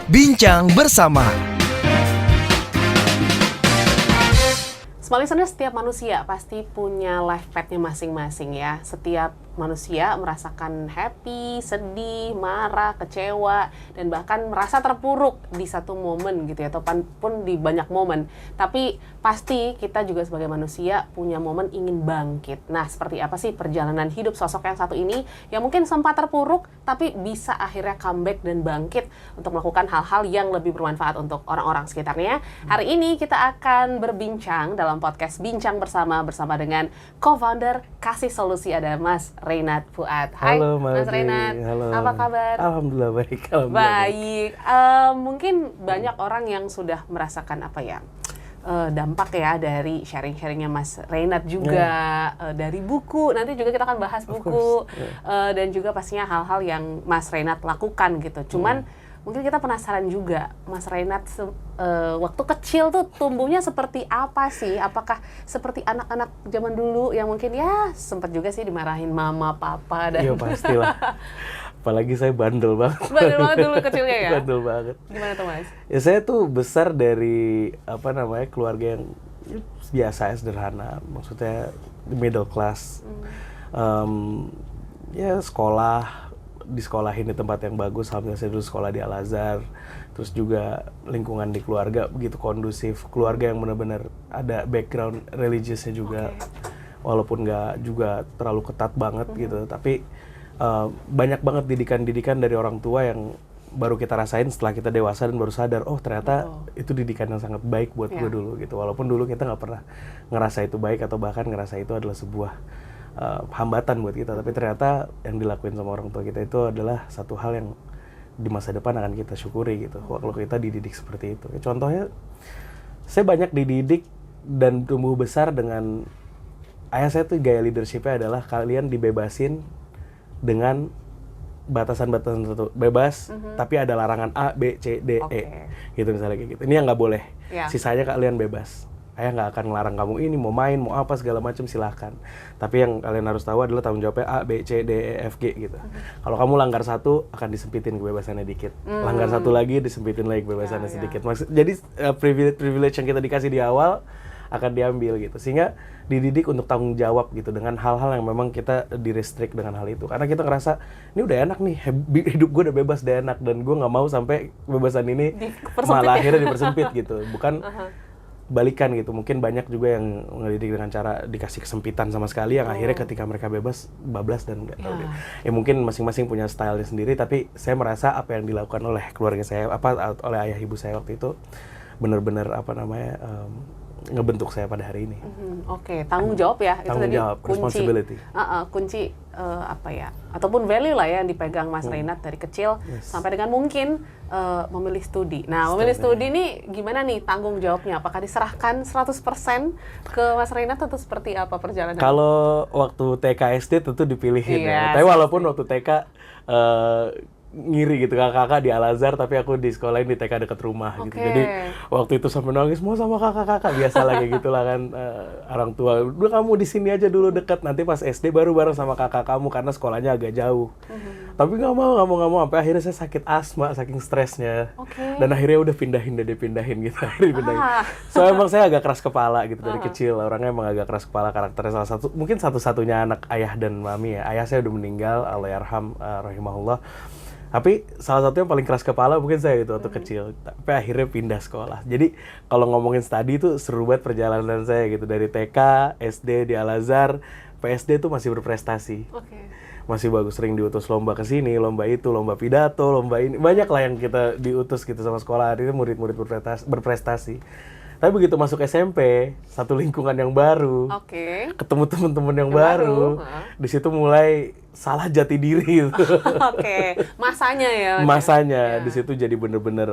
Bincang bersama. Small listeners, setiap manusia pasti punya life path-nya masing-masing ya. Setiap manusia merasakan happy, sedih, marah, kecewa, dan bahkan merasa terpuruk di satu momen gitu ya, ataupun di banyak momen. Tapi pasti kita juga sebagai manusia punya momen ingin bangkit. Nah, seperti apa sih perjalanan hidup sosok yang satu ini yang mungkin sempat terpuruk, tapi bisa akhirnya comeback dan bangkit untuk melakukan hal-hal yang lebih bermanfaat untuk orang-orang sekitarnya. Hari ini kita akan berbincang dalam podcast Bincang Bersama dengan co-founder Kasih Solusi, ada Mas Reynad Fuad. Hai, halo, Mas Reynad. Halo. Apa kabar? Alhamdulillah baik. Baik. Mungkin banyak orang yang sudah merasakan dampak ya dari sharing-sharingnya Mas Reynad juga, dari buku. Nanti juga kita akan bahas buku, dan juga pastinya hal-hal yang Mas Reynad lakukan gitu. Cuman mungkin kita penasaran juga, Mas Reynad waktu kecil tuh tumbuhnya seperti apa sih? Apakah seperti anak-anak zaman dulu yang mungkin ya sempat juga sih dimarahin mama, papa, dan Iya pastilah. Apalagi saya bandel banget. bandel banget dulu kecilnya ya? Bandel banget. Gimana tuh Mas? Ya saya tuh besar dari keluarga yang biasa, sederhana. Maksudnya middle class. Ya disekolahin di tempat yang bagus. Alhamdulillah saya dulu sekolah di Al-Azhar. Terus juga lingkungan di keluarga begitu kondusif. Keluarga yang benar-benar ada background religiusnya juga. Walaupun nggak juga terlalu ketat banget gitu. Tapi banyak banget didikan-didikan dari orang tua yang baru kita rasain setelah kita dewasa dan baru sadar, oh ternyata itu didikan yang sangat baik buat gue dulu gitu. Walaupun dulu kita nggak pernah ngerasa itu baik atau bahkan ngerasa itu adalah sebuah hambatan buat kita. Tapi ternyata yang dilakuin sama orang tua kita itu adalah satu hal yang di masa depan akan kita syukuri gitu. Kalau kita dididik seperti itu. Contohnya, saya banyak dididik dan tumbuh besar dengan ayah saya tuh gaya leadership-nya adalah kalian dibebasin dengan batasan-batasan tertentu, bebas, tapi ada larangan A, B, C, D, E, gitu misalnya kayak gitu. Ini yang nggak boleh, sisanya kalian bebas. Ayah nggak akan ngelarang kamu ini, mau main, mau apa, segala macam silahkan. Tapi yang kalian harus tahu adalah tanggung jawabnya A, B, C, D, E, F, G gitu. Kalau kamu langgar satu, akan disempitin kebebasannya dikit. Langgar satu lagi, disempitin lagi kebebasannya sedikit. Jadi privilege yang kita dikasih di awal akan diambil gitu, sehingga dididik untuk tanggung jawab gitu dengan hal-hal yang memang kita di-restrict dengan hal itu, karena kita ngerasa ini udah enak nih, hidup gue udah bebas, udah enak, dan gue nggak mau sampai kebebasan ini malah akhirnya dipersempit gitu, bukan balikan gitu. Mungkin banyak juga yang ngedidik dengan cara dikasih kesempitan sama sekali, yang akhirnya ketika mereka bebas, bablas dan nggak tahu deh. Ya mungkin masing-masing punya stylenya sendiri, tapi saya merasa apa yang dilakukan oleh keluarga saya, oleh ayah ibu saya waktu itu, benar-benar ngebentuk saya pada hari ini. Oke, tanggung jawab ya, tanggung itu tadi jawab, kunci, responsibility. Kunci ataupun value lah ya yang dipegang Mas Reynad dari kecil sampai dengan mungkin memilih studi. Nah, memilih studi ini gimana nih tanggung jawabnya? Apakah diserahkan 100% ke Mas Reynad atau seperti apa perjalanannya? Kalau waktu TK SD tentu dipilihin ya. Tapi walaupun waktu TK ngiri gitu, kakak-kakak di Al-Azhar tapi aku di sekolahin di TK dekat rumah gitu. Jadi waktu itu sampai nangis mau sama kakak-kakak, biasa lagi gitulah kan, orang tua udah kamu di sini aja dulu dekat, nanti pas SD baru bareng sama kakak kamu karena sekolahnya agak jauh. Tapi nggak mau sampai akhirnya saya sakit asma saking stresnya. Dan akhirnya udah pindahin gitu. So emang saya agak keras kepala gitu dari kecil, orangnya emang agak keras kepala, karakternya mungkin satu-satunya anak ayah dan mami ya. Ayah saya udah meninggal, Allahyarham, rahimahullah. Tapi salah satu yang paling keras kepala mungkin saya itu waktu kecil. Tapi akhirnya pindah sekolah. Jadi kalau ngomongin studi itu seru banget perjalanan saya gitu. Dari TK, SD di Al-Azhar, PSD tuh masih berprestasi. Masih bagus, sering diutus lomba ke sini, lomba itu, lomba pidato, lomba ini. Banyak lah yang kita diutus gitu sama sekolah. Akhirnya murid-murid berprestasi. Tapi begitu masuk SMP, satu lingkungan yang baru, ketemu teman-teman yang baru, di situ mulai salah jati diri gitu. Masanya ya. Masanya di situ jadi bener-bener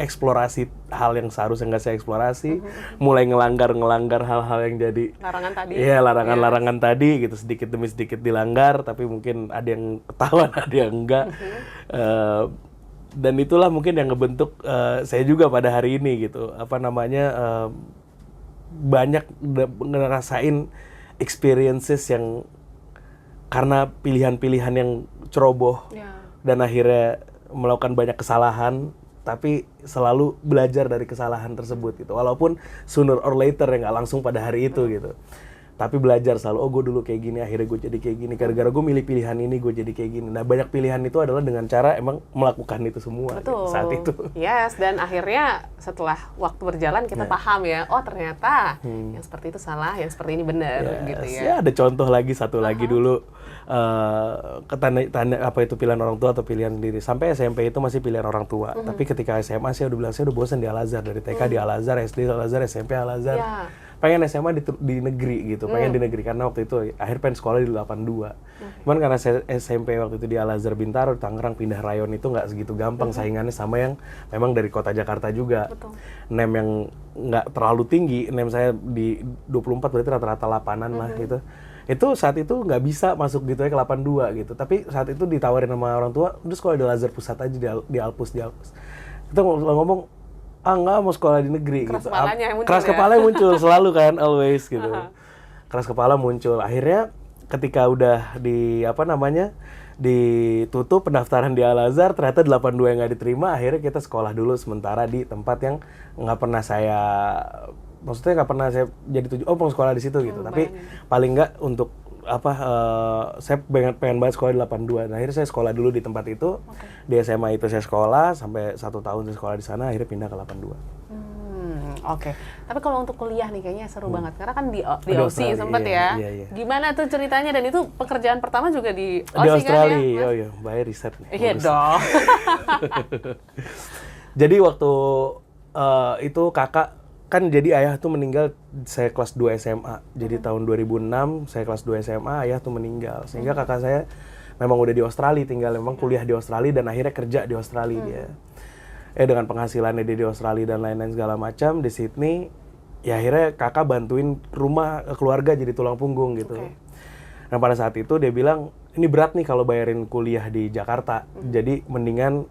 eksplorasi hal yang seharusnya nggak saya eksplorasi, mulai ngelanggar hal-hal yang jadi larangan tadi. Iya, larangan tadi gitu, sedikit demi sedikit dilanggar, tapi mungkin ada yang ketahuan, ada yang enggak. Dan itulah mungkin yang ngebentuk saya juga pada hari ini gitu. Banyak ngerasain experiences yang karena pilihan-pilihan yang ceroboh dan akhirnya melakukan banyak kesalahan, tapi selalu belajar dari kesalahan tersebut gitu. Walaupun sooner or later ya nggak langsung pada hari itu gitu. Tapi belajar selalu, oh gue dulu kayak gini, akhirnya gue jadi kayak gini. Gara-gara gue milih pilihan ini, gue jadi kayak gini. Nah banyak pilihan itu adalah dengan cara emang melakukan itu semua gitu, saat itu. Yes, dan akhirnya setelah waktu berjalan kita paham ya, oh ternyata yang seperti itu salah, yang seperti ini benar gitu ya. Ya ada contoh lagi, satu lagi dulu. Tanda apa itu pilihan orang tua atau pilihan sendiri. Sampai SMP itu masih pilihan orang tua. Tapi ketika SMA saya udah bilang, saya udah bosan di Al-Azhar. Dari TK di Al-Azhar, SD Al-Azhar, SMP Al-Azhar. Ya. Pengen SMA di negeri gitu, pengen di negeri karena waktu itu akhir pengen sekolah di 82. Cuman karena saya SMP waktu itu di Al-Azhar Bintaro, di Tangerang, pindah rayon itu nggak segitu gampang saingannya sama yang memang dari kota Jakarta juga. Betul. Nem yang nggak terlalu tinggi, nem saya di 24 berarti rata-rata 8-an lah gitu. Itu saat itu nggak bisa masuk gitu ya ke 82 gitu, tapi saat itu ditawarin sama orang tua, udah sekolah di Al-Azhar Pusat aja di Alpus. Kita ngomong, enggak mau sekolah di negeri Keras gitu. kepalanya yang muncul Keras ya? kepala yang muncul selalu kan, always gitu. Keras kepala muncul. Akhirnya ketika udah ditutup pendaftaran di Al-Azhar, ternyata 82 yang nggak diterima. Akhirnya kita sekolah dulu sementara di tempat yang nggak pernah saya jadi mau sekolah di situ gitu. Tapi paling nggak untuk saya pengen banget sekolah di 82. Nah, akhirnya saya sekolah dulu di tempat itu. Di SMA itu saya sekolah sampai 1 tahun saya sekolah di sana, akhirnya pindah ke 82. Oke. Tapi kalau untuk kuliah nih kayaknya seru banget karena kan di Aussie Australia, sempat ya. iya. Gimana tuh ceritanya, dan itu pekerjaan pertama juga di Di Aussie Australia, kan ya? oh iya, bayar riset nih. Iya dong. Jadi waktu itu kakak kan, jadi ayah tuh meninggal saya kelas 2 SMA. Jadi tahun 2006 saya kelas 2 SMA, ayah tuh meninggal. Sehingga kakak saya memang udah di Australia, tinggal memang kuliah di Australia dan akhirnya kerja di Australia dia. Dengan penghasilannya dia di Australia dan lain-lain segala macam di Sydney, ya akhirnya kakak bantuin rumah keluarga jadi tulang punggung gitu. Nah pada saat itu dia bilang, ini berat nih kalau bayarin kuliah di Jakarta. Jadi mendingan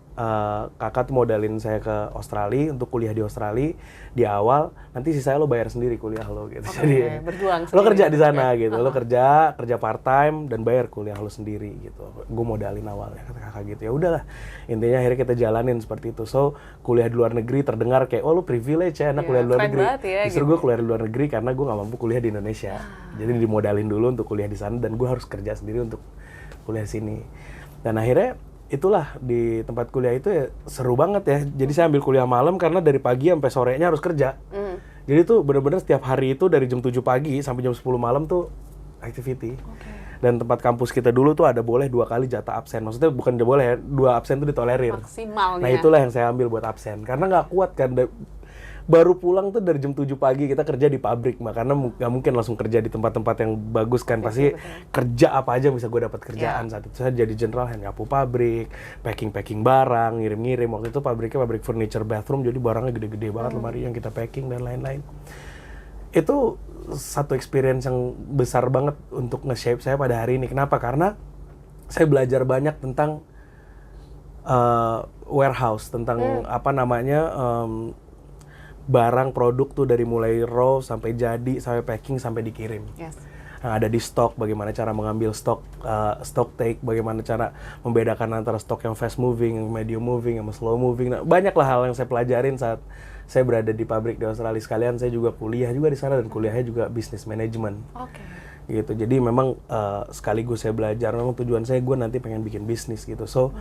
kakak tuh modalin saya ke Australia untuk kuliah di Australia di awal, nanti sisanya lo bayar sendiri kuliah lo gitu. Jadi berjuang lo kerja sendiri di sana gitu, lo kerja part time dan bayar kuliah lo sendiri gitu. Gue modalin awalnya, kata kakak gitu. Ya udahlah, intinya akhirnya kita jalanin seperti itu. So kuliah di luar negeri terdengar kayak, oh lo privilege ya, enak kuliah di luar negeri. Ya, Justru gue kuliah di luar negeri karena gue nggak mampu kuliah di Indonesia. Jadi dimodalin dulu untuk kuliah di sana dan gue harus kerja sendiri untuk kuliah sini. Dan akhirnya itulah di tempat kuliah itu ya seru banget ya. Jadi saya ambil kuliah malam karena dari pagi sampai sorenya harus kerja. Jadi tuh bener-bener setiap hari itu dari jam 7 pagi sampai jam 10 malam tuh activity. Dan tempat kampus kita dulu tuh ada boleh 2 kali jatah absen. Maksudnya bukan boleh ya, 2 absen tuh ditolerir. Maksimalnya. Nah itulah yang saya ambil buat absen. Karena nggak kuat kan. Baru pulang tuh dari jam 7 pagi kita kerja di pabrik, karena nggak mungkin langsung kerja di tempat-tempat yang bagus kan. Pasti kerja apa aja bisa gue dapat kerjaan. Saat itu saya jadi general hand, nyapu pabrik, packing barang, ngirim-ngirim. Waktu itu pabriknya pabrik furniture bathroom, jadi barangnya gede-gede banget, lemari yang kita packing dan lain-lain. Itu satu experience yang besar banget untuk nge-shape saya pada hari ini. Kenapa? Karena saya belajar banyak tentang warehouse, tentang barang produk tuh dari mulai raw sampai jadi, sampai packing, sampai dikirim. Yang ada di stok, bagaimana cara mengambil stock take, bagaimana cara membedakan antara stok yang fast moving, yang medium moving, yang slow moving. Nah, banyaklah hal yang saya pelajarin saat saya berada di pabrik di Australia. Sekalian saya juga kuliah juga di sana dan kuliahnya juga business management. Gitu. Jadi memang sekaligus saya belajar, memang tujuan saya gue nanti pengen bikin bisnis gitu. So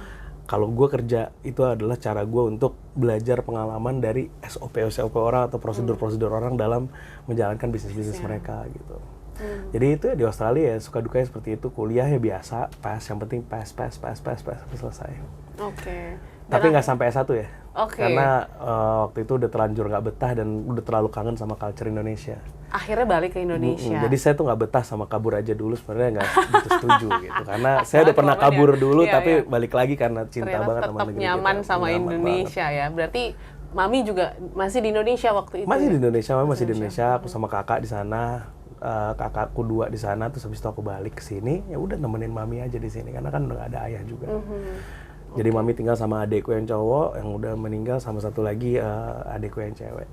kalau gue kerja, itu adalah cara gue untuk belajar pengalaman dari SOP orang atau prosedur orang dalam menjalankan bisnis mereka gitu. Jadi itu ya di Australia ya suka dukanya seperti itu. Kuliah ya biasa, yang penting pass sampai selesai. Tapi nggak sampai S1 ya. Karena waktu itu udah terlanjur nggak betah dan udah terlalu kangen sama culture Indonesia. Akhirnya balik ke Indonesia. Jadi saya tuh nggak betah sama kabur aja dulu, sebenarnya nggak gitu setuju gitu. Karena saya udah pernah kabur dulu, tapi balik lagi karena cinta ternyata banget sama negeri kita. tetap nyaman sama Indonesia ya. Berarti Mami juga masih di Indonesia waktu itu? Masih di Indonesia, Mami masih di Indonesia. Aku sama kakak di sana, kakakku 2 di sana. Terus habis itu aku balik ke sini, ya udah nemenin Mami aja di sini. Karena kan udah nggak ada ayah juga. Jadi Mami tinggal sama adekku yang cowok yang udah meninggal, sama satu lagi adekku yang cewek.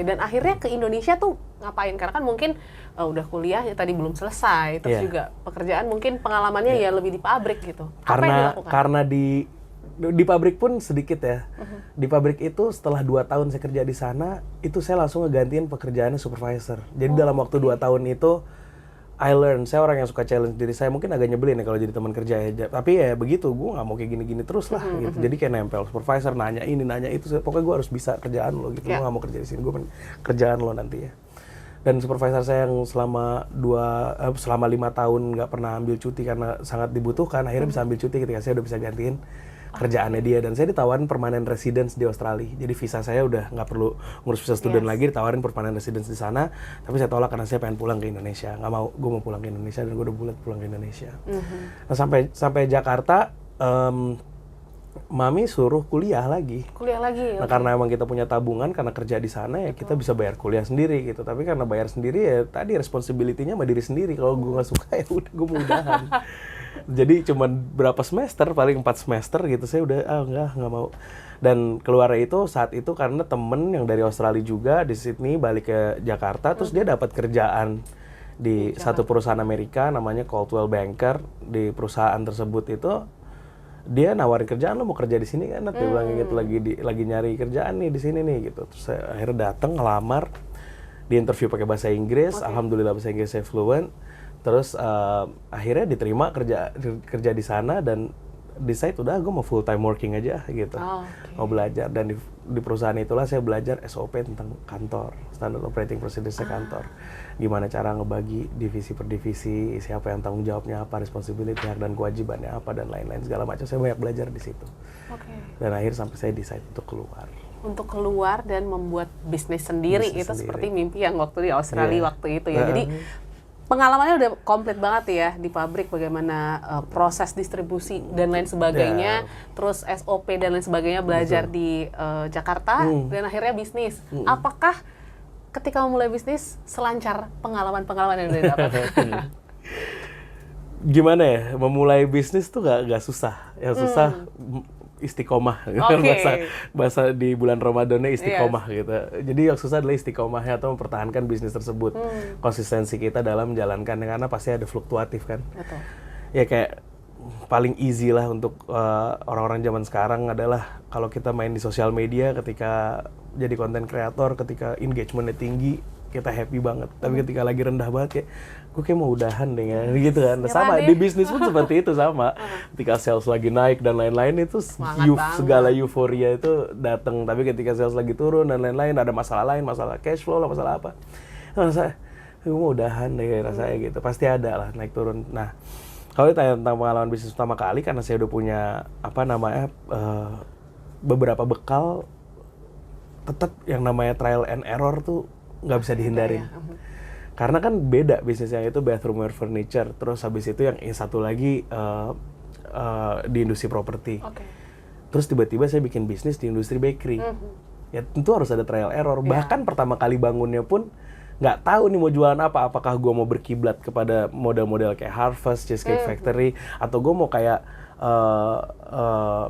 Dan akhirnya ke Indonesia tuh ngapain? Karena kan mungkin udah kuliah ya tadi belum selesai, terus juga pekerjaan mungkin pengalamannya ya lebih di pabrik gitu. Apa yang dilakukan? Karena di Di pabrik pun sedikit ya. Di pabrik itu setelah 2 tahun saya kerja di sana, itu saya langsung ngegantiin pekerjaannya supervisor. Jadi dalam waktu 2 tahun itu I learn, saya orang yang suka challenge diri saya, mungkin agak nyebelin ya kalau jadi teman kerja ya, tapi ya begitu, gue nggak mau kayak gini-gini terus lah gitu. Jadi kayak nempel supervisor, nanya ini, nanya itu, pokoknya gue harus bisa kerjaan lo gitu, gue nggak mau kerja di sini, gue kerjaan lo nanti ya. Dan supervisor saya yang selama 5 tahun nggak pernah ambil cuti karena sangat dibutuhkan, akhirnya bisa ambil cuti ketika saya udah bisa gantiin kerjaannya dia, dan saya ditawarin permanent residence di Australia. Jadi visa saya udah nggak perlu ngurus visa student lagi, ditawarin permanent residence di sana. Tapi saya tolak karena saya pengen pulang ke Indonesia. Nggak mau, gue mau pulang ke Indonesia dan gue udah bulat pulang ke Indonesia. Nah sampai Jakarta, Mami suruh kuliah lagi. Kuliah lagi. Nah karena emang kita punya tabungan karena kerja di sana ya kita bisa bayar kuliah sendiri gitu. Tapi karena bayar sendiri ya tadi responsibility-nya sama diri sendiri. Kalau gue nggak suka ya udah gue mau udahan. Jadi cuma berapa semester, paling 4 semester gitu, saya udah nggak mau. Dan keluar itu saat itu karena temen yang dari Australia juga di Sydney balik ke Jakarta, terus dia dapat kerjaan di satu perusahaan Amerika namanya Coldwell Banker. Di perusahaan tersebut itu dia nawarin kerjaan, lo mau kerja di sini kan? Dia bilang gitu, lagi nyari kerjaan nih di sini nih gitu. Terus saya akhirnya datang ngelamar, di interview pakai bahasa Inggris, alhamdulillah bahasa Inggris saya fluent. Terus akhirnya diterima kerja di sana dan decide udah gue mau full time working aja gitu, mau belajar. Dan di perusahaan itulah saya belajar SOP tentang kantor, standard operating procedures kantor, gimana cara ngebagi divisi per divisi, siapa yang tanggung jawabnya apa, responsibility hak dan kewajibannya apa dan lain-lain segala macam. Saya banyak belajar di situ. Dan akhirnya sampai saya decide untuk keluar dan membuat bisnis sendiri. Itu seperti mimpi yang waktu di Australia waktu itu ya. Jadi pengalamannya udah komplit banget ya di pabrik, bagaimana proses distribusi dan lain sebagainya, terus SOP dan lain sebagainya, belajar di Jakarta dan akhirnya bisnis. Apakah ketika memulai bisnis selancar pengalaman-pengalaman yang udah dapat? Gimana ya, memulai bisnis tuh gak susah. Yang susah istiqomah, bahasa di bulan Ramadannya istiqomah gitu. Jadi yang susah adalah istiqomahnya atau mempertahankan bisnis tersebut. Konsistensi kita dalam menjalankan, karena pasti ada fluktuatif kan. Ya kayak paling easy lah untuk orang-orang zaman sekarang adalah kalau kita main di sosial media, ketika jadi konten kreator, ketika engagementnya tinggi, kita happy banget. Tapi ketika lagi rendah banget kayak gue kayak mau udahan deh gitu kan. Sama di bisnis pun seperti itu sama. Ketika sales lagi naik dan lain-lain itu segala euforia itu datang. Tapi ketika sales lagi turun dan lain-lain, ada masalah lain, masalah cash flow lah, masalah apa, rasa gue mau udahan deh rasanya gitu. Pasti ada lah naik turun. Nah kalau ditanya tentang pengalaman bisnis pertama kali, karena saya udah punya beberapa bekal, tetap yang namanya trial and error tuh nggak bisa dihindarin. Karena kan beda bisnisnya, itu bathroom wear furniture, terus habis itu yang satu lagi di industri properti. Terus tiba-tiba saya bikin bisnis di industri bakery. Ya tentu harus ada trial error. Bahkan pertama kali bangunnya pun nggak tahu nih mau jualan apa. Apakah gue mau berkiblat kepada model-model kayak Harvest, Cheesecake Factory, atau gue mau kayak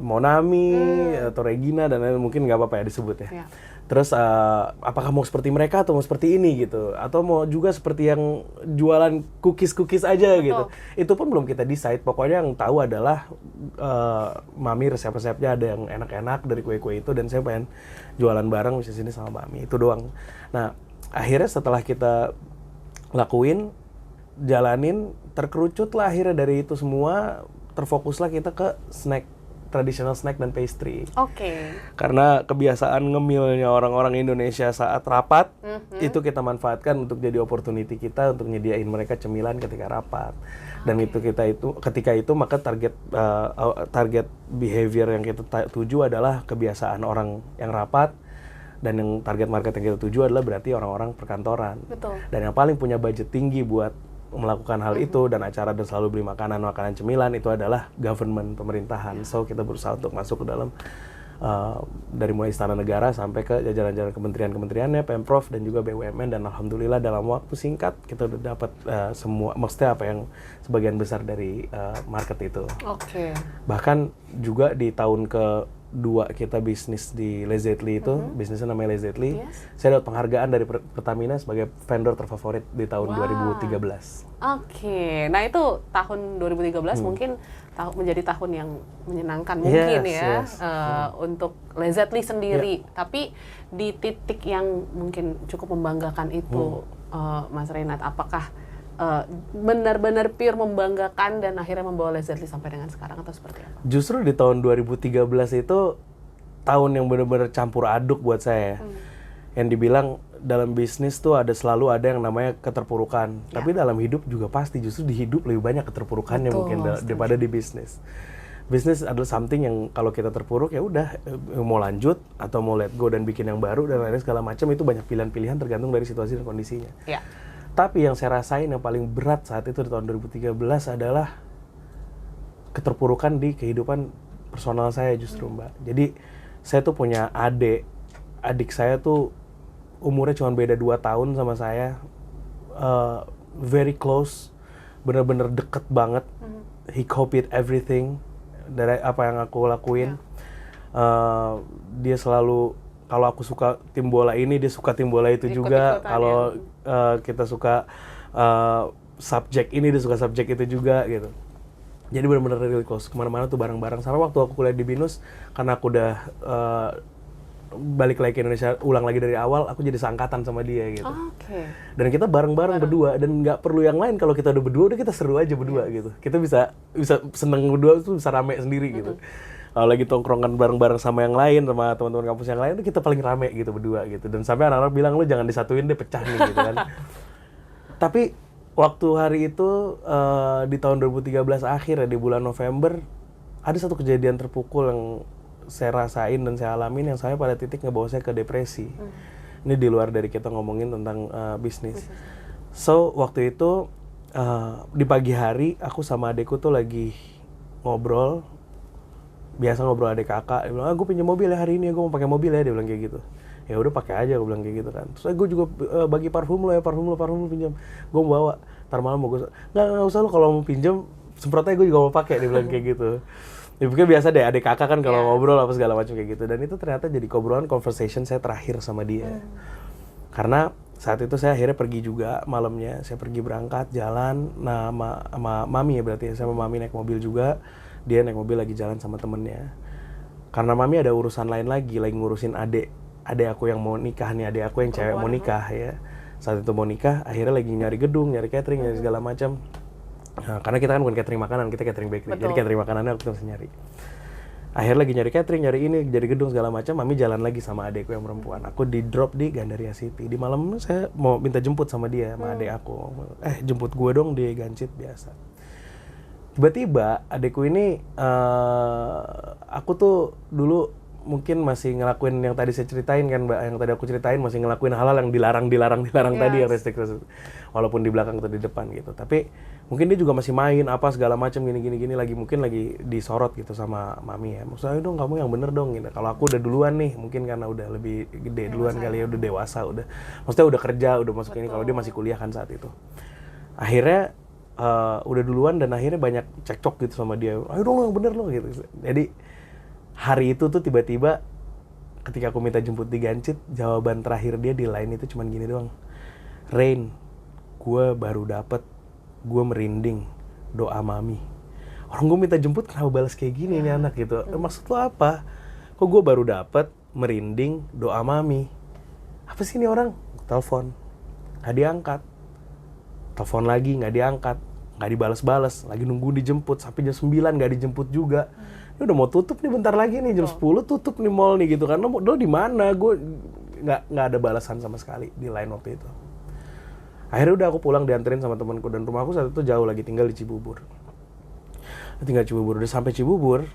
Monami atau Regina dan lain, mungkin nggak apa-apa ya disebut ya. Terus apakah mau seperti mereka atau mau seperti ini gitu, atau mau juga seperti yang jualan cookies aja gitu. Itu pun belum kita decide. Pokoknya yang tahu adalah Mami resep-resepnya ada yang enak-enak dari kue-kue itu, dan saya pengen jualan bareng di sini sama Mami, itu doang. Nah akhirnya setelah kita lakuin, jalanin, terkerucut lah akhirnya dari itu semua, terfokuslah kita ke traditional snack dan pastry. Karena kebiasaan ngemilnya orang-orang Indonesia saat rapat, itu kita manfaatkan untuk jadi opportunity kita untuk nyediain mereka cemilan ketika rapat. Dan ketika itu maka target behavior yang kita tuju adalah kebiasaan orang yang rapat, dan yang target market yang kita tuju adalah berarti orang-orang perkantoran. Dan yang paling punya budget tinggi buat melakukan hal itu dan acara dan selalu beli makanan cemilan itu adalah government, pemerintahan. So kita berusaha untuk masuk ke dalam dari mulai istana negara sampai ke jajaran-jajaran kementerian-kementeriannya, Pemprov dan juga BUMN, dan alhamdulillah dalam waktu singkat kita udah dapat semua, maksudnya apa yang sebagian besar dari market itu. Bahkan juga di tahun ke 2002 kita bisnis di Lazetli itu, bisnisnya namanya Lazetli. Yes. Saya dapat penghargaan dari Pertamina sebagai vendor terfavorit di tahun 2013. Oke, nah itu tahun 2013 mungkin menjadi tahun yang menyenangkan mungkin Yes. untuk Lazetli sendiri. Tapi di titik yang mungkin cukup membanggakan itu, Mas Reynad, apakah benar-benar pure membanggakan dan akhirnya membawa Lazetli sampai dengan sekarang atau seperti apa? Justru di tahun 2013 itu tahun yang benar-benar campur aduk buat saya. Yang dibilang dalam bisnis tuh selalu ada yang namanya keterpurukan. Tapi dalam hidup juga pasti justru di hidup lebih banyak keterpurukannya mungkin daripada di bisnis. Bisnis adalah something yang kalau kita terpuruk ya udah mau lanjut atau mau let go dan bikin yang baru dan lain-lain segala macam, itu banyak pilihan-pilihan tergantung dari situasi dan kondisinya. Ya. Tapi yang saya rasain yang paling berat saat itu di tahun 2013 adalah keterpurukan di kehidupan personal saya justru, Mbak. Jadi saya tuh punya adik saya tuh umurnya cuma beda 2 tahun sama saya, very close, bener-bener deket banget. He copied everything dari apa yang aku lakuin. Dia selalu, kalau aku suka tim bola ini, dia suka tim bola itu juga. Kalau kita suka subjek ini, dia suka subjek itu juga gitu. Jadi benar-benar really close. Kemana-mana tuh bareng-bareng. Sampai waktu aku kuliah di BINUS, karena aku udah balik lagi ke Indonesia, ulang lagi dari awal, aku jadi seangkatan sama dia gitu. Dan kita bareng-bareng berdua, dan nggak perlu yang lain. Kalau kita udah berdua, udah kita seru aja berdua gitu. Kita bisa seneng berdua, tuh bisa rame sendiri gitu. Kalau lagi tongkrongan bareng-bareng sama yang lain, sama teman-teman kampus yang lain, itu kita paling rame gitu berdua gitu. Dan sampai anak-anak bilang, lu jangan disatuin deh, pecah nih gitu kan. Tapi waktu hari itu di tahun 2013 akhir ya, di bulan November, ada satu kejadian terpukul yang saya rasain dan saya alamin, yang saya pada titik ngebawa saya ke depresi. Ini di luar dari kita ngomongin tentang bisnis. So waktu itu di pagi hari aku sama adekku tuh lagi ngobrol. Biasa ngobrol adik kakak, dia bilang, gue pinjam mobil ya hari ini, gue mau pakai mobil ya, dia bilang kayak gitu. Ya udah pakai aja, gue bilang kayak gitu kan. Terus gue juga bagi parfum lo ya, parfum lo pinjam. Gue mau bawa, ntar malam mau gue, nggak usah lo, kalau mau pinjam semprotnya gue juga mau pakai, dia bilang kayak gitu. Ya mungkin biasa deh adik kakak kan kalau ngobrol apa segala macam kayak gitu. Dan itu ternyata jadi obrolan conversation saya terakhir sama dia. Karena saat itu saya akhirnya pergi juga malamnya, saya pergi berangkat jalan, nah sama mami ya berarti ya, sama mami naik mobil juga. Dia naik mobil lagi jalan sama temennya. Karena mami ada urusan lain lagi ngurusin adik aku yang mau nikah nih, adik aku yang cewek mau nikah ya. Saat itu mau nikah, akhirnya lagi nyari gedung, nyari catering, nyari segala macam. Nah, karena kita kan bukan catering makanan, kita catering bakery. Jadi catering makanannya aku terus nyari. Akhirnya lagi nyari catering, nyari ini, nyari gedung segala macam. Mami jalan lagi sama adikku yang perempuan. Aku di drop di Gandaria City. Di malam saya mau minta jemput sama dia, sama adik aku. Jemput gue dong di Gancit biasa. Tiba-tiba adekku ini, aku tuh dulu mungkin masih ngelakuin yang tadi saya ceritain kan Mbak, yang tadi aku ceritain, masih ngelakuin hal-hal yang dilarang tadi, yang restriksi, walaupun di belakang atau di depan gitu. Tapi mungkin dia juga masih main apa segala macam gini lagi disorot gitu sama mami ya. Maksudnya dong kamu yang bener dong gitu. Kalau aku udah duluan nih, mungkin karena udah lebih gede duluan kali ya, udah dewasa, maksudnya udah kerja, udah masuk ini, kalau dia masih kuliah kan saat itu. Akhirnya udah duluan dan akhirnya banyak cekcok gitu sama dia. Ayo dong yang bener lo gitu. Jadi hari itu tuh tiba-tiba ketika aku minta jemput di Gancit, jawaban terakhir dia di line itu cuman gini doang. Rain, gue baru dapet, gue merinding, doa mami. Orang gue minta jemput kenapa balas kayak gini nih anak gitu. Maksud lo apa? Kok gue baru dapet, merinding, doa mami. Apa sih ini orang? Telepon, gak diangkat. Telepon lagi, nggak diangkat, nggak dibalas-balas, lagi nunggu dijemput, sampai jam 9 nggak dijemput juga. Ini udah mau tutup nih bentar lagi nih, jam 10 tutup nih mall nih gitu kan. Lo di mana? Gue nggak ada balasan sama sekali di line waktu itu. Akhirnya udah aku pulang dianterin sama temanku, dan rumahku saat itu jauh lagi, tinggal di Cibubur. Udah sampai Cibubur,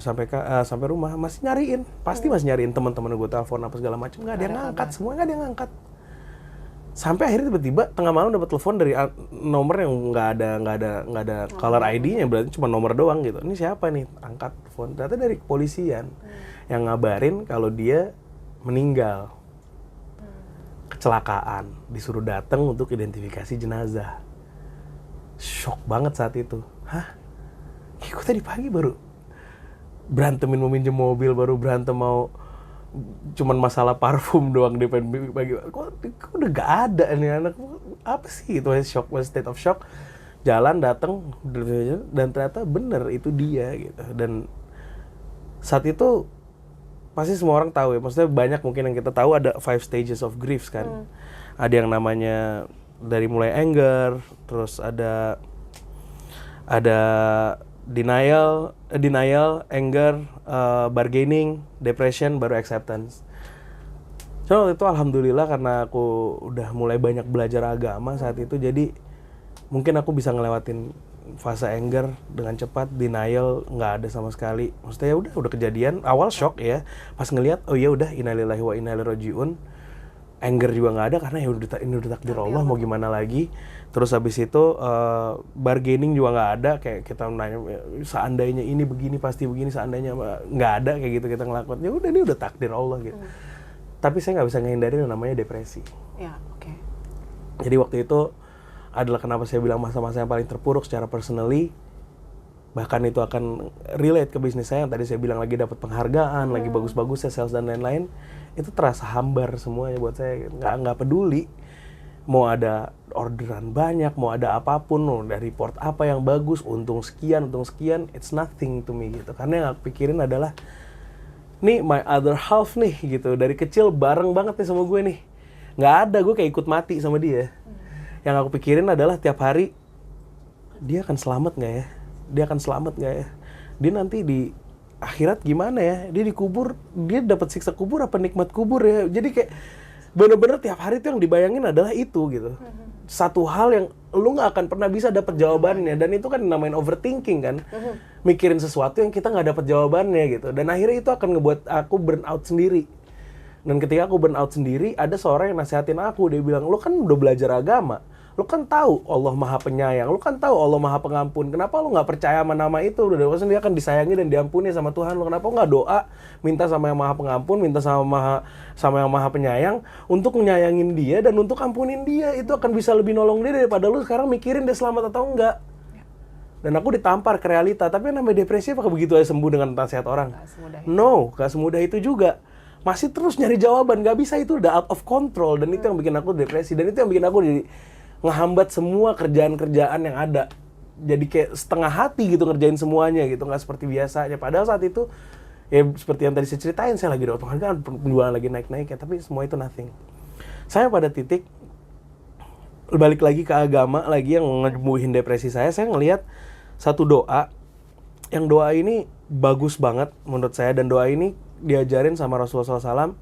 sampai rumah masih nyariin, pasti masih nyariin teman-teman gue, telepon apa segala macam, nggak ada yang ngangkat, semua nggak ada yang ngangkat. Sampai akhirnya tiba-tiba tengah malam dapat telepon dari nomor yang nggak ada caller ID-nya, berarti cuma nomor doang gitu. Ini siapa nih? Angkat telepon. Ternyata dari kepolisian yang ngabarin kalau dia meninggal, kecelakaan, disuruh datang untuk identifikasi jenazah. Shock banget saat itu. Hah? Kok tadi pagi baru berantemin mau minjem mobil, baru berantem mau cuman masalah parfum doang dia pengen bagi. Kok udah gak ada nih anak, apa sih itu, shock, state of shock. Jalan datang dan ternyata bener itu dia gitu. Dan saat itu pasti semua orang tahu ya, maksudnya banyak mungkin yang kita tahu ada 5 stages of grief kan. Ada yang namanya dari mulai anger, terus ada denial, anger, bargaining, depression, baru acceptance. So waktu itu alhamdulillah karena aku udah mulai banyak belajar agama saat itu, jadi mungkin aku bisa ngelewatin fase anger dengan cepat. Denial nggak ada sama sekali. Maksudnya ya udah kejadian, awal shock ya, pas ngelihat oh ya udah innalillahi wa inna ilaihi rajiun. Anger juga nggak ada karena ya ini udah takdir Allah, mau gimana lagi. Terus habis itu bargaining juga nggak ada, kayak kita nanya seandainya ini begini pasti begini, seandainya nggak ada kayak gitu kita ngelakuin. Ya udah ini udah takdir Allah gitu. Tapi saya nggak bisa ngehindarin yang namanya depresi. Ya, oke. Jadi waktu itu adalah kenapa saya bilang masa-masa yang paling terpuruk secara personally. Bahkan itu akan relate ke bisnis saya yang tadi saya bilang lagi dapat penghargaan, lagi bagus-bagusnya sales dan lain-lain. Itu terasa hambar semuanya buat saya. Nggak peduli mau ada orderan banyak, mau ada apapun, dari report apa yang bagus, untung sekian, it's nothing to me gitu. Karena yang aku pikirin adalah nih my other half nih gitu, dari kecil bareng banget nih sama gue nih. Nggak ada, gue kayak ikut mati sama dia. Yang aku pikirin adalah tiap hari, dia akan selamat nggak ya? Dia akan selamat nggak ya? Dia nanti di akhirat gimana ya? Dia dikubur, dia dapat siksa kubur apa nikmat kubur ya? Jadi kayak bener-bener tiap hari tuh yang dibayangin adalah itu gitu. Satu hal yang lu nggak akan pernah bisa dapat jawabannya, dan itu kan namanya overthinking kan. Mikirin sesuatu yang kita nggak dapat jawabannya gitu. Dan akhirnya itu akan ngebuat aku burn out sendiri. Dan ketika aku burn out sendiri, ada seorang yang nasihatin aku, dia bilang, lu kan udah belajar agama, lu kan tahu Allah Maha Penyayang, lu kan tahu Allah Maha Pengampun, kenapa lu nggak percaya sama nama itu? Udah dewasan dia akan disayangi dan diampuni sama Tuhan, lu kenapa nggak doa, minta sama yang Maha Pengampun, minta sama yang Maha Penyayang untuk menyayangin dia dan untuk ampunin dia? Itu akan bisa lebih nolong dia daripada lu sekarang mikirin dia selamat atau enggak. Dan aku ditampar ke realita, tapi yang namanya depresi apakah begitu aja sembuh dengan nasihat orang? No, gak semudah itu juga. Masih terus nyari jawaban, gak bisa, itu udah out of control. Dan itu yang bikin aku depresi, dan itu yang bikin aku jadi ngehambat semua kerjaan-kerjaan yang ada. Jadi kayak setengah hati gitu ngerjain semuanya gitu, gak seperti biasanya. Padahal saat itu, ya seperti yang tadi saya ceritain, saya lagi dapat penghargaan, penjualan lagi naik-naik ya, tapi semua itu nothing. Saya pada titik, balik lagi ke agama lagi yang ngebuhin depresi saya ngelihat satu doa, yang doa ini bagus banget menurut saya, dan doa ini diajarin sama Rasulullah SAW,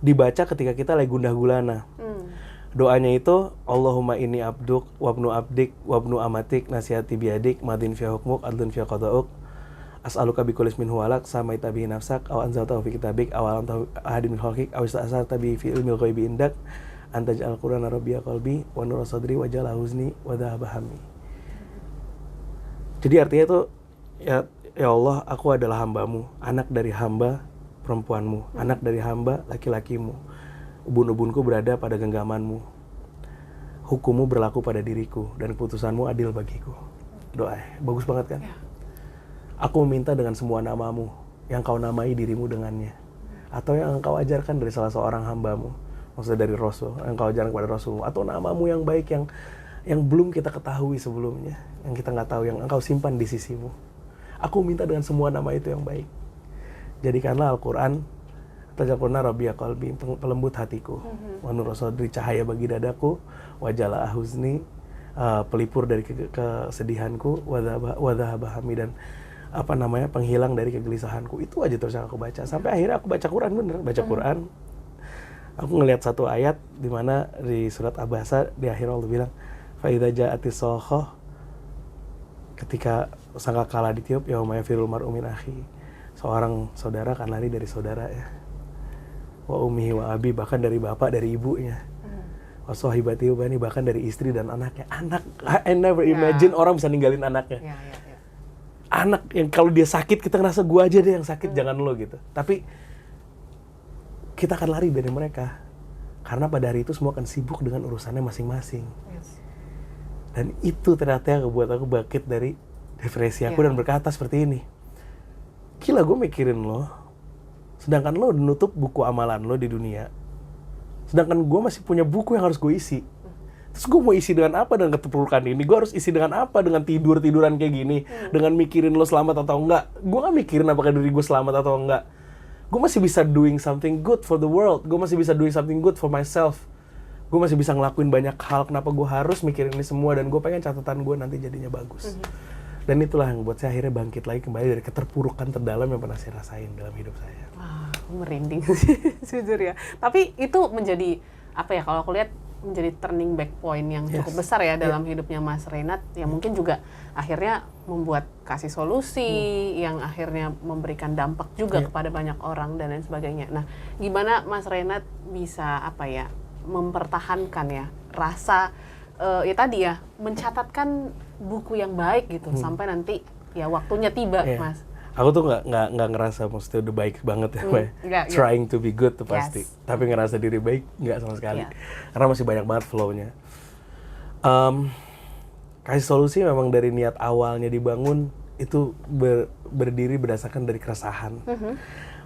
dibaca ketika kita lagi gundah gulana. Doanya itu, Allahumma inni abduk, wabnu abdik, wabnu amatik, nasihati biadik, madin fiya hukmuk, adlun fiya qada'uk, as'aluka bikulis min huwalak, samaita bihi nafsak, aw anzaltahu fi kitabik, aw alamtahu ahadin min khalqik, aw ista'asarta bihi fi ilmil ghaibi indak, antaj'al qur'ana rabbiya qalbi, wa nura sadri, wa jala huzni, wa dhahaba hammi. Jadi artinya itu, ya Allah, aku adalah hambamu, anak dari hamba perempuanmu, anak dari hamba laki-lakimu. Ubun-ubunku berada pada genggamanmu. Hukummu berlaku pada diriku, dan keputusanmu adil bagiku. Doa, bagus banget kan? Ya. Aku meminta dengan semua namamu, yang kau namai dirimu dengannya. Atau yang engkau ajarkan dari salah seorang hambamu. Maksudnya dari Rasul, yang kau ajarkan kepada Rasulmu. Atau namamu yang baik, yang belum kita ketahui sebelumnya, yang kita nggak tahu, yang engkau simpan di sisimu. Aku minta dengan semua nama itu yang baik. Jadikanlah Al-Quran, tajaqulna rabbiya qalbi, pelembut hatiku, wa nura sadri, cahaya bagi dadaku, wa jala huzni, pelipur dari kesedihanku, wa dhahaba hammi, dan penghilang dari kegelisahanku. Itu aja terus yang aku baca. Sampai akhirnya aku baca Quran, bener, baca Quran. Aku ngelihat satu ayat di mana di surat Abasa di akhir Allah bilang, Fa'idha ja'atis sohoh, ketika sangkakala ditiup, yauma yafirul mar'u min akhi, seorang saudara akan lari dari saudara ya. Wa ummihi wa abi, bahkan dari bapak, dari ibunya. Wa sahibati wa bani, bahkan dari istri dan anaknya. Anak, I never imagine orang bisa ninggalin anaknya. Anak yang kalau dia sakit, kita ngerasa gua aja deh yang sakit, jangan lo gitu. Tapi kita akan lari dari mereka. Karena pada hari itu semua akan sibuk dengan urusannya masing-masing. Dan itu ternyata yang membuat aku bangkit dari depresi aku dan berkata seperti ini. gila gue mikirin lo, sedangkan lo udah nutup buku amalan lo di dunia, sedangkan gue masih punya buku yang harus gue isi. Terus gue mau isi dengan apa dengan keterpurukan ini? Gue harus isi dengan apa dengan tiduran kayak gini? Dengan mikirin lo selamat atau enggak? Gue gak mikirin apakah diri gue selamat atau enggak. Gue masih bisa doing something good for the world. Gue masih bisa doing something good for myself. Gue masih bisa ngelakuin banyak hal. Kenapa gue harus mikirin ini semua? Dan gue pengen catatan gue nanti jadinya bagus. Dan itulah yang buat saya akhirnya bangkit lagi kembali dari keterpurukan terdalam yang pernah saya rasain dalam hidup saya. Wah, merinding sih, jujur ya. Tapi itu menjadi, apa ya, kalau aku lihat menjadi turning back point yang cukup besar ya dalam hidupnya Mas Reynard, yang mungkin juga akhirnya membuat kasih solusi, yang akhirnya memberikan dampak juga kepada banyak orang dan lain sebagainya. Nah, gimana Mas Reynard bisa, apa ya, mempertahankan ya rasa ya tadi ya, mencatatkan buku yang baik gitu sampai nanti ya waktunya tiba, Mas. Aku tuh nggak ngerasa maksudnya udah baik banget ya, trying to be good tuh pasti. Tapi ngerasa diri baik nggak sama sekali, karena masih banyak banget flow-nya. Kasih solusi memang dari niat awalnya dibangun itu berdiri berdasarkan dari keresahan.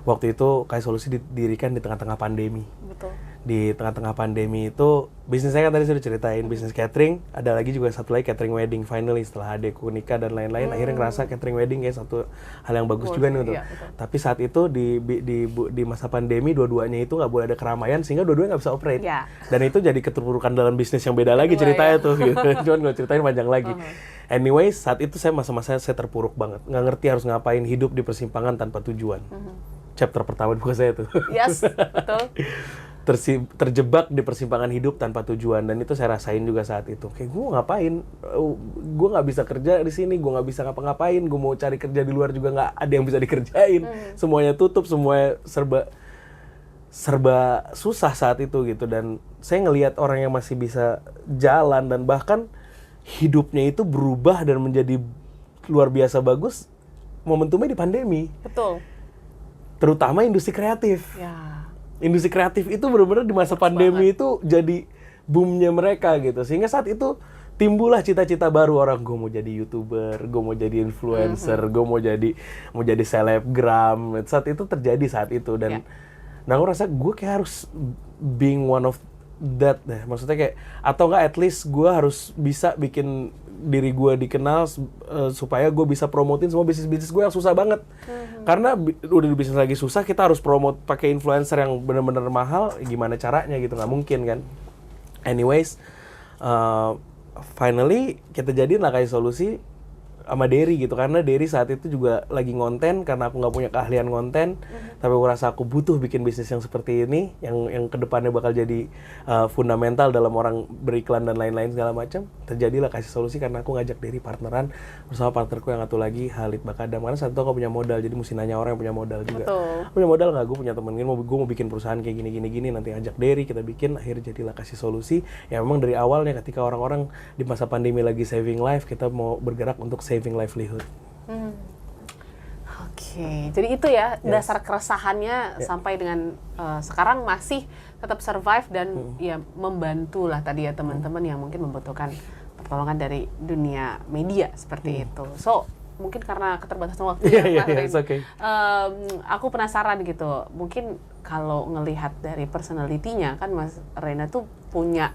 Waktu itu Kasih Solusi didirikan di tengah-tengah pandemi. Betul. Di tengah-tengah pandemi itu, bisnis saya kan tadi sudah ceritain, bisnis catering, ada lagi juga satu lagi catering wedding, finally setelah adekku nikah dan lain-lain, akhirnya ngerasa catering wedding kayak satu hal yang bagus juga nih untuk. Tapi saat itu di masa pandemi dua-duanya itu nggak boleh ada keramaian sehingga dua-duanya nggak bisa operate. Dan itu jadi keterpurukan dalam bisnis yang beda lagi ceritanya tuh. Gitu. Cuman gue ceritain panjang lagi. Anyways, saat itu saya masa-masa saya terpuruk banget, nggak ngerti harus ngapain, hidup di persimpangan tanpa tujuan. Chapter pertama di buku saya tuh. Yes, betul. Terjebak di persimpangan hidup tanpa tujuan, dan itu saya rasain juga saat itu. Kayak gue ngapain? Gue nggak bisa kerja di sini, gue nggak bisa ngapa-ngapain. Gue mau cari kerja di luar juga nggak ada yang bisa dikerjain. Semuanya tutup, semuanya serba susah saat itu gitu. Dan saya ngelihat orang yang masih bisa jalan dan bahkan hidupnya itu berubah dan menjadi luar biasa bagus. Momentumnya di pandemi. Betul. Terutama industri kreatif. Ya. Industri kreatif itu benar-benar di masa pandemi itu jadi boomnya mereka gitu. Sehingga saat itu timbullah cita-cita baru orang, gue mau jadi YouTuber, gue mau jadi influencer, gue mau jadi selebgram. Saat itu terjadi saat itu dan nah aku rasa gue kayak harus being one of that deh. Maksudnya kayak atau enggak at least gue harus bisa bikin diri gue dikenal supaya gue bisa promotin semua bisnis-bisnis gue yang susah banget. Karena udah di bisnis lagi susah, kita harus promote pakai influencer yang benar-benar mahal, gimana caranya gitu, nggak mungkin kan. Anyways, finally kita jadiin lah Kasih Solusi sama Derry gitu, karena Derry saat itu juga lagi ngonten karena aku nggak punya keahlian ngonten, tapi aku rasa aku butuh bikin bisnis yang seperti ini, yang kedepannya bakal jadi fundamental dalam orang beriklan dan lain-lain segala macam. Terjadilah Kasih Solusi karena aku ngajak Derry partneran bersama partnerku yang satu lagi Halid Bakadam, karena saat itu aku punya modal, jadi mesti nanya orang yang punya modal juga. Aku punya modal nggak? Gue punya temen gini, gue mau bikin perusahaan kayak gini, nanti ngajak Derry, kita bikin, akhirnya jadilah Kasih Solusi. Ya memang dari awalnya ketika orang-orang di masa pandemi lagi saving life, kita mau bergerak untuk saving livelihood. Oke, jadi itu ya dasar keresahannya sampai dengan sekarang masih tetap survive dan ya membantu lah tadi ya teman-teman yang mungkin membutuhkan pertolongan dari dunia media seperti itu. So mungkin karena keterbatasan waktu aku penasaran gitu. Mungkin kalau ngelihat dari personality-nya kan Mas Reynard tuh punya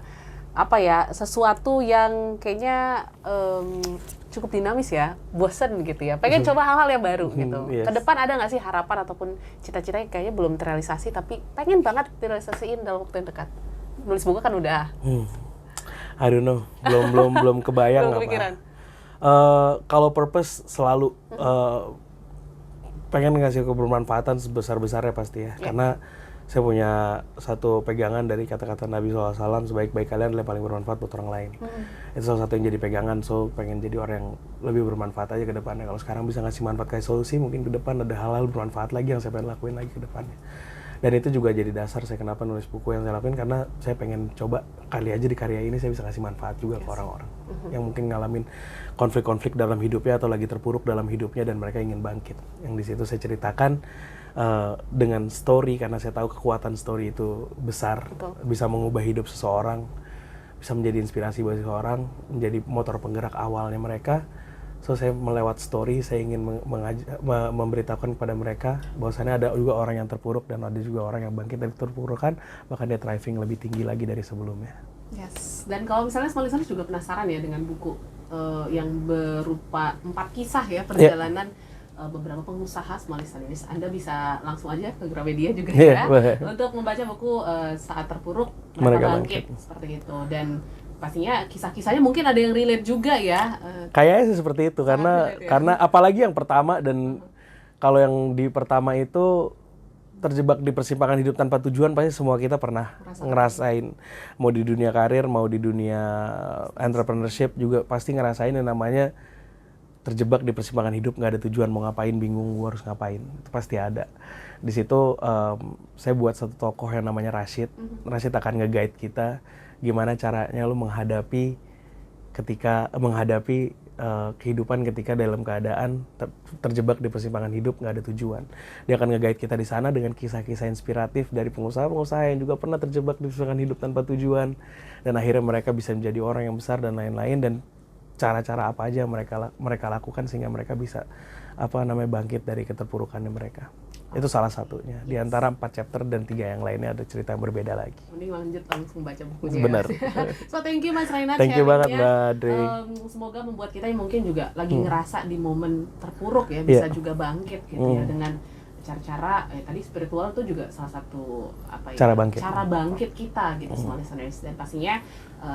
apa ya, sesuatu yang kayaknya cukup dinamis ya, bosen gitu ya, pengen coba hal-hal yang baru gitu. Ke depan ada nggak sih harapan ataupun cita-cita yang kayaknya belum terrealisasi tapi pengen banget direalisasiin dalam waktu yang dekat? Nulis buku kan udah. I don't know, belum kebayang apa. Kalau purpose selalu pengen ngasih kebermanfaatan sebesar-besarnya pasti ya, karena saya punya satu pegangan dari kata-kata Nabi SAW, sebaik-baik kalian adalah paling bermanfaat buat orang lain. Itu salah satu yang jadi pegangan, so pengen jadi orang yang lebih bermanfaat aja ke depannya. Kalau sekarang bisa ngasih manfaat Kasih Solusi, mungkin ke depan ada hal-hal bermanfaat lagi yang saya pengen lakuin lagi ke depannya. Dan itu juga jadi dasar saya kenapa nulis buku yang saya lakuin, karena saya pengen coba kali aja di karya ini saya bisa kasih manfaat juga ke orang-orang yang mungkin ngalamin konflik-konflik dalam hidupnya atau lagi terpuruk dalam hidupnya dan mereka ingin bangkit. Yang di situ saya ceritakan dengan story, karena saya tahu kekuatan story itu besar. Bisa mengubah hidup seseorang, bisa menjadi inspirasi buat seseorang, menjadi motor penggerak awalnya mereka, So saya melewat story, saya ingin memberitahukan kepada mereka bahwasannya ada juga orang yang terpuruk dan ada juga orang yang bangkit dari terpurukan, bahkan dia thriving lebih tinggi lagi dari sebelumnya. Yes. Dan kalau misalnya small listeners juga penasaran ya dengan buku yang berupa 4 kisah ya perjalanan beberapa pengusaha small listeners, Anda bisa langsung aja ke Gramedia juga ya untuk membaca buku Saat Terpuruk Mereka Bangkit seperti itu. Dan pastinya kisah-kisahnya mungkin ada yang relate juga ya. Kayaknya sih seperti itu karena apalagi yang pertama, dan kalau yang di pertama itu terjebak di persimpangan hidup tanpa tujuan, pasti semua kita pernah ngerasain. Mau di dunia karir, mau di dunia entrepreneurship juga pasti ngerasain yang namanya terjebak di persimpangan hidup, nggak ada tujuan, mau ngapain, bingung gua harus ngapain, itu pasti ada. Di situ saya buat satu tokoh yang namanya Rashid. Rashid akan nge-guide kita gimana caranya lu menghadapi kehidupan ketika dalam keadaan terjebak di persimpangan hidup, nggak ada tujuan. Dia akan nge-guide kita di sana dengan kisah-kisah inspiratif dari pengusaha-pengusaha yang juga pernah terjebak di persimpangan hidup tanpa tujuan, dan akhirnya mereka bisa menjadi orang yang besar dan lain-lain, dan cara-cara apa aja mereka lakukan sehingga mereka bisa bangkit dari keterpurukannya mereka. Itu salah satunya. Di antara 4 chapter dan 3 yang lainnya ada cerita yang berbeda lagi. Mending lanjut langsung baca bukunya. Benar. So thank you Mas Rainard. Thank you banget Mbak Dri. Semoga membuat kita yang mungkin juga lagi ngerasa di momen terpuruk ya bisa juga bangkit gitu ya dengan cara-cara tadi spiritual tuh juga salah satu cara bangkit kita gitu small listeners. Dan pastinya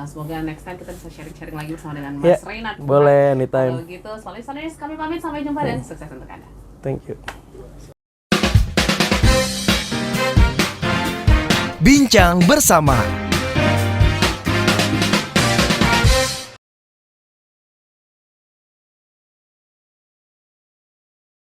semoga next time kita bisa sharing-sharing lagi bersama dengan Mas Rainard. Boleh, anytime. Kalau gitu small listeners, kami pamit, sampai jumpa dan sukses untuk Anda. Thank you. Bincang bersama